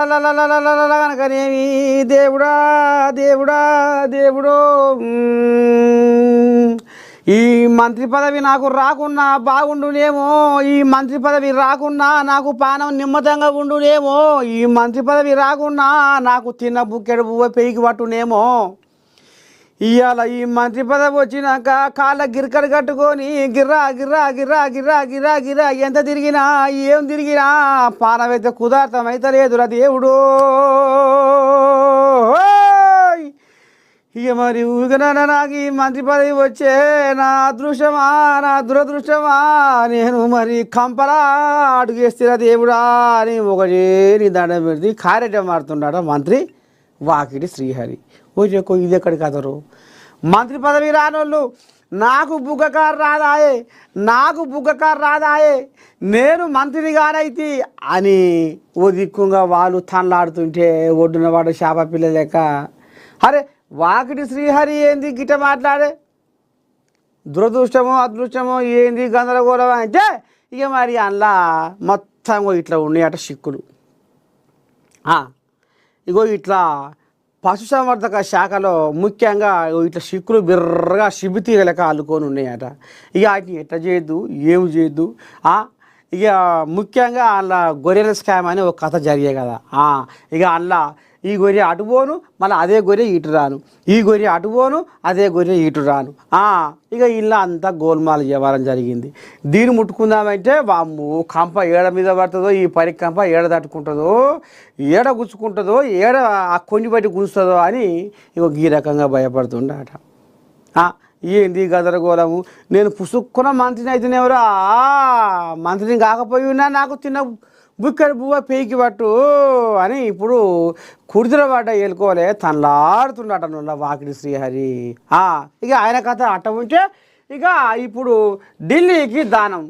కనుకనేమి దేవుడా దేవుడా దేవుడో ఈ మంత్రి పదవి నాకు రాకున్నా బాగుండునేమో, ఈ మంత్రి పదవి రాకున్నా నాకు పానం నిమ్మతంగా ఉండునేమో, ఈ మంత్రి పదవి రాకున్నా నాకు తిన్న బుక్కెడు బువ్వ పెయికి పట్టునేమో. ఇవాళ ఈ మంత్రి పదవి వచ్చినాక కాళ్ళ గిరికలు కట్టుకొని గిర్రా గిర్రా గిర్రా గిర్రా గిర్రా గిర్రా ఎంత తిరిగినా ఏం తిరిగినా పానమైతే కుదార్థమైతే లేదురా దేవుడు. ఇక మరి ఊగన నాకు ఈ మంత్రి పదవి వచ్చే నా అదృష్టమా నా దురదృష్టమా, నేను మరి కంపలా అడుగేస్తున్నా దేవుడా అని ఒకటే నీ దండం పెడితే కార్యక్రమం మారుతున్నాడు మంత్రి వాకిటి శ్రీహరి. ఓ ఇది ఎక్కడికి కదరు మంత్రి పదవి రానోళ్ళు నాకు బుగ్గకారు రాదాయే, నాకు బుగ్గకారు రాదాయే, నేను మంత్రిని కానైతే అని ఓ దిక్కుంగా వాళ్ళు తనలాడుతుంటే ఒడ్డున వాడు శాప పిల్ల లెక్క. అరే వాకిటి శ్రీహరి ఏంది గిట్ట మాట్లాడే, దురదృష్టమో అదృష్టమో ఏంది గందరగోళం అంటే ఇక మరి అందులో మొత్తం ఇట్లా ఉన్నాయట సిక్కులు. ఇగో ఇట్లా పశుసంవర్ధక శాఖలో ముఖ్యంగా ఇట్లా సిక్కులు బిర్రగా శిబితీగ లెక్క అల్లుకొని ఉన్నాయట. ఇక వాటిని ఎట్లా చేయొద్దు ఏమి చేయొద్దు. ఇక ముఖ్యంగా అందులో గొర్రెల స్కామ్ అని ఒక కథ జరిగే కదా. ఇక అందులో ఈ గొర్రె అటుపోను మళ్ళీ అదే గొర్రె ఇటు రాను, ఈ గొర్రె అటుపోను అదే గొర్రె ఇటు రాను. ఇక ఇలా అంతా గోల్మాల వ్యవహారం జరిగింది. దీన్ని ముట్టుకుందామంటే వామ్ము కంప ఏడ మీద పడుతుందో, ఈ పరి కంప ఏడ తట్టుకుంటుందో, ఏడ గుచ్చుకుంటుందో, ఏడ ఆ కొన్ని బట్టి గుంచుతుందో అని ఇక ఈ రకంగా భయపడుతుండట. ఏంది గదరగోళము, నేను పుసుక్కున్న మంత్రిని అయితేనేవరా మంత్రిని కాకపోయి ఉన్నా నాకు చిన్న బుక్కడి బువ్వ పేకి పట్టు అని ఇప్పుడు కుడిదిర పడ్డ ఏలుకోలే తనలాడుతుండట నువ్వు వాకిటి శ్రీహరి. ఇక ఆయన కథ అట్ట ఉంటే ఇక ఇప్పుడు ఢిల్లీకి దానం